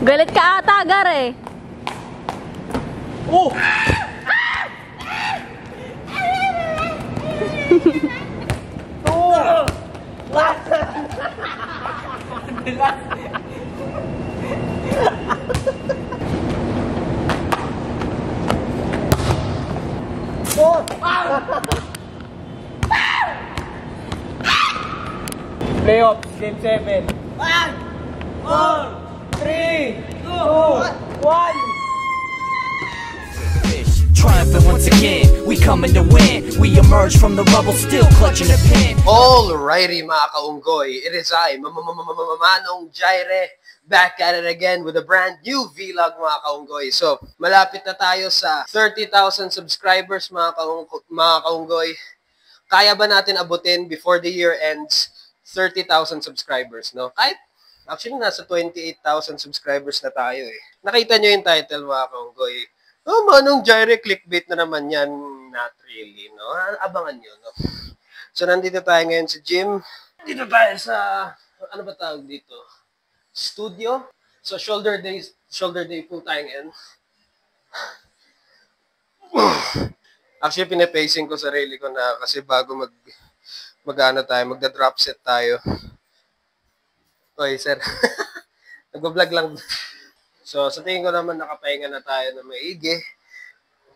Galit ka ata, Gar eh. Oh! Oh! Playoffs, game 7. 1, 4, 3, 2, 1. Triumphant once again, we coming to win. We emerge from the rubble, still clutching the pen. Alrighty mga kaunggoy, it is I, Manong Jaire, back at it again with a brand new vlog mga kaunggoy. So, malapit na tayo sa 30,000 subscribers mga kaunggoy. Kaya ba natin abutin before the year ends 30,000 subscribers, no? Kahit, actually, nasa 28,000 subscribers na tayo eh. Nakita nyo yung title mga kaunggoy. Oh, Manong Jaire, clickbait na naman yan. Not really, no? Abangan nyo, no? So, nandito tayo ngayon sa gym. Dito tayo sa, ano ba tawag dito? Studio. So, shoulder day po tayo ngayon. Actually, pinapacing ko sarili ko na kasi bago magda-drop set tayo. Oy, sir. Nag-vlog lang. So, sa tingin ko naman nakapahinga na tayo na maigi.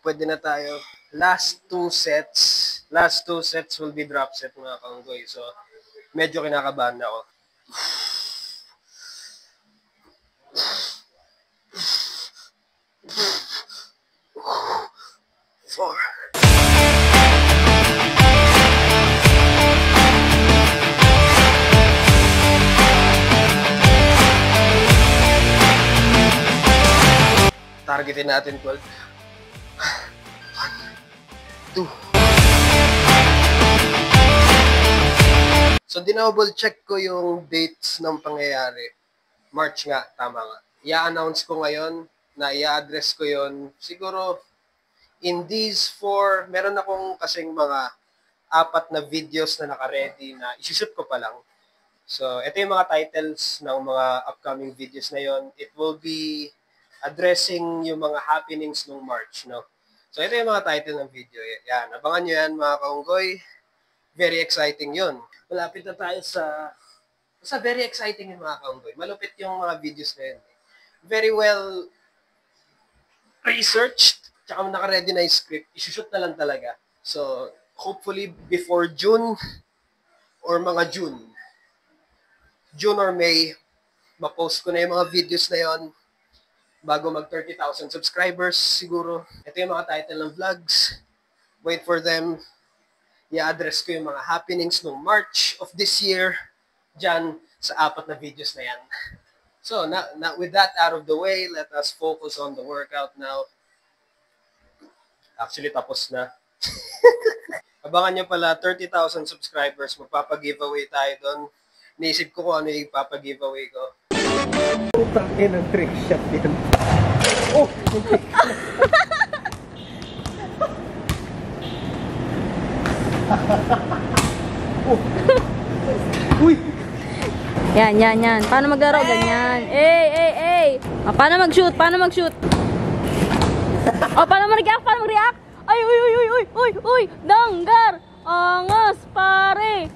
Pwede na tayo. Last two sets will be drop set mga kaunggoy. So, medyo kinakabahan ako. Four. Targetin natin 12. 1, 2. So, dinouble check ko yung dates ng pangyayari. March nga, tama nga. I-announce ko ngayon na i-address ko yon siguro in these 4, meron akong kasing mga 4 na videos na naka-ready na isushoot ko pa lang. So, ito yung mga titles ng mga upcoming videos na yon. It will be addressing yung mga happenings nung March, no? So, ito yung mga title ng video. Yan, abangan nyo yan, mga kaunggoy. Very exciting yun. Malapit na tayo sa very exciting yung mga kaunggoy. Malupit yung mga videos na yun. Very well researched, tsaka naka-ready na yung script. Isushoot na lang talaga. So, hopefully, before June or mga June or May, ma-post ko na yung mga videos na yon bago mag 30,000 subscribers siguro. Ito yung mga title ng vlogs. Wait for them. I-address ko yung mga happenings nung March of this year dyan sa 4 na videos na yan. So, with that out of the way, let us focus on the workout now. Actually, tapos na. Abangan nyo pala, 30,000 subscribers, magpapag-giveaway tayo doon. Naisip ko kung ano yung ipapag-giveaway ko. Putang ina ng trick shot yan. Oh! Uy! Yan. Paano maglaro? Ganyan. Paano mag-shoot? Paano mag-react? Ay, uy! Danggar! Angas, pare!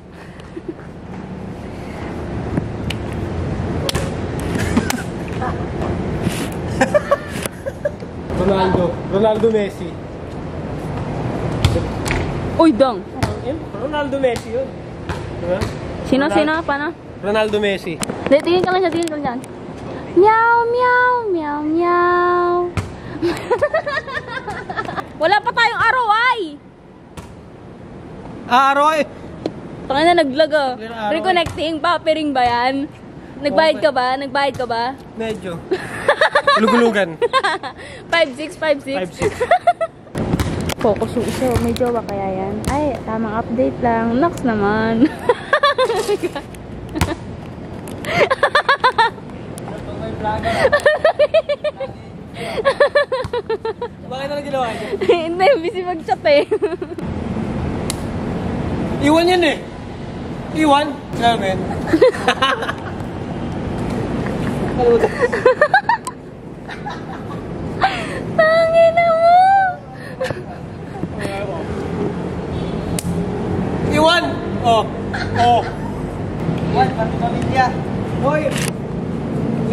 Ronaldo Messi. Uy, dang! Ronaldo Messi yun. Diba? Sino? Paano? Ronaldo Messi. Tingin ka lang dyan. Meow. Wala pa tayong ROI! ROI! Tangina na naglag ah. Reconnecting, papiring ba yan? Nagbayad ka ba? Medyo. Lugulugan. 5'6". Focus yung isa, may jowa kaya yan. Ay, tamang update lang. Nox naman. Bakit na ginawa niya? Hindi, busy mag-chat eh. Iwan yan eh. Iwan? Namin.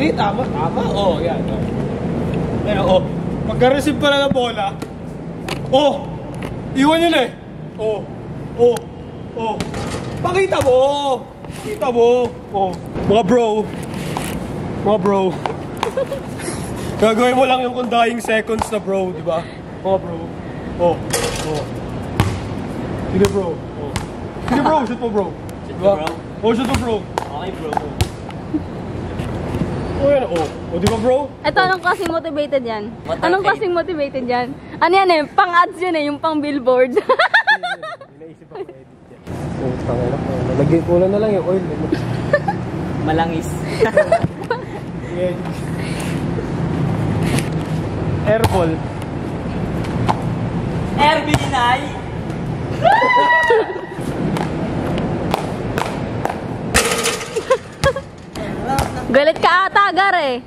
Hindi, tama. Oh, yan. Ayan, oh. Pagka-receive pa lang ng bola, oh! Iwan yun eh! Oh! Pakita mo! Oh! Mga bro! Gagawin mo lang yung dying seconds na bro, di ba? Mga bro. Oh! Sige bro. Shoot mo bro. Diba? Shoot mo bro. Okay, bro. Yan, di ba bro? Ito, anong klaseng motivated yan? What Anong are klaseng motivated yan? Ano yan eh? Pang-ads yun eh, yung pang-billboard. Naisip ako edit yan. Tangina. Lagay ko na lang yung oil. Malangis. Airball. Airbinay! Galit ka ata, Gar eh.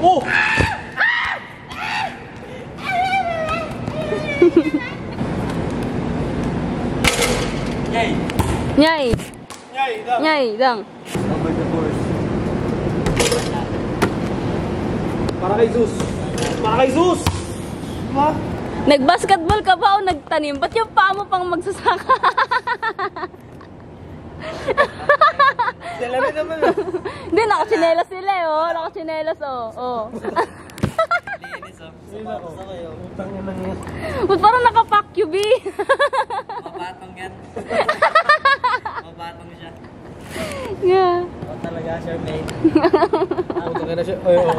Oh! Yay! Nyay. Dang. Nyay, dang. Over the course. Para kay Zeus! Diba? Nag-basketball ka ba o nagtanim? Ba't yung paa mo pang magsasaka? Dalawa naman Hindi, nakachinelas sila eh, oh. Nakachinelas, oh. Linis, oh. Gusto ko yun. Utang yun lang yan. Ba't parang naka-pack you, B? Mapatong yan. Mapatong siya. Yeah. O talaga, Charmaine. Utang ka na siya. Oh.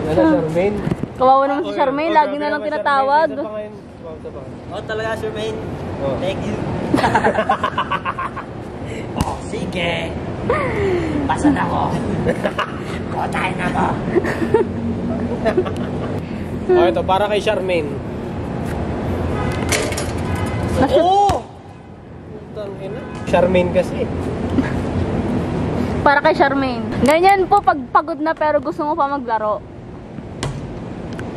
Ano, Charmaine? Kawawa naman si Charmaine, lagi na lang tinatawag. Isa pa ngayon. O talaga, Charmaine. Oh. Thank you. Oh, sige. Pasan ako. Kotahin ako. Ito, para kay Charmaine. Charmaine kasi. Para kay Charmaine. Ganyan po pag pagod na pero gusto mo pa maglaro.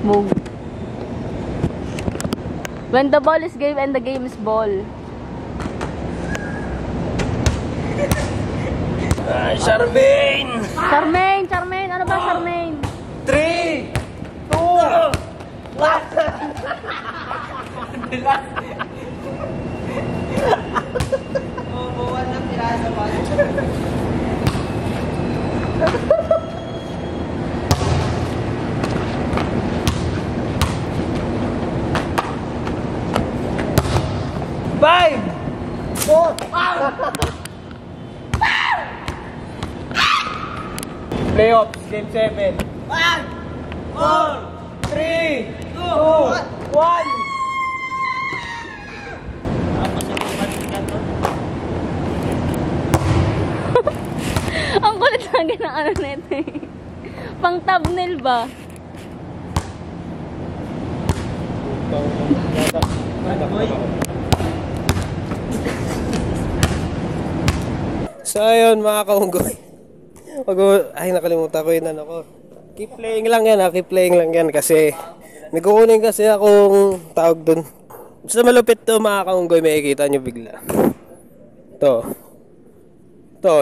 Move. When the ball is game and the game is ball. Charmaine! Charmaine! Ano ba Charmaine? 3, 2, 1! Buwan ng piraso ba? Five! 4! Playoffs, game 7. 1, 4, 3, 2, 1! Ang kulit lagi ng ano nito eh. Pang thumbnail ba? So ayun mga kaunggoy. Ay nakalimutan ko yun ano ko. Keep playing lang yan ha. Keep playing lang yan kasi may kukunin kasi akong tawag dun. Basta malupit to mga kaunggoy, makikita nyo bigla. To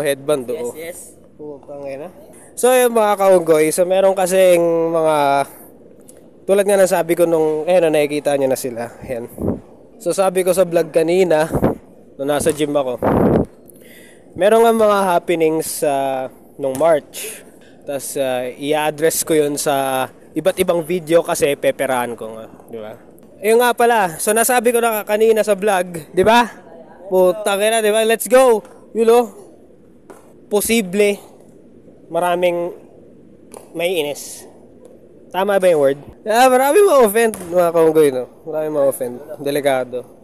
headband to. Yes. Na. So ayun mga kaunggoy, so meron kasing mga tulad nga ng sabi ko nung ayun na nakikita nyo na sila. Ayan. So sabi ko sa vlog kanina nung nasa gym ako. Meron nga mga happenings nung March. Tapos i-address ko yun sa iba't ibang video kasi peperahan ko nga, di ba? Ayun nga pala. So nasabi ko na kanina sa vlog, di ba? Putang ina, di ba? Let's go. You know, posible maraming may inis. Tama ba yung word? Marami ma-offend mga kaunggoy, no? Marami ma-offend. Delikado.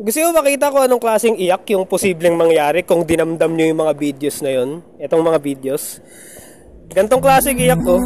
Gusto ko makita ko anong klaseng iyak yung posibleng mangyari kung dinamdam nyo yung mga videos na yun. Itong mga videos. Gantong klaseng iyak ko.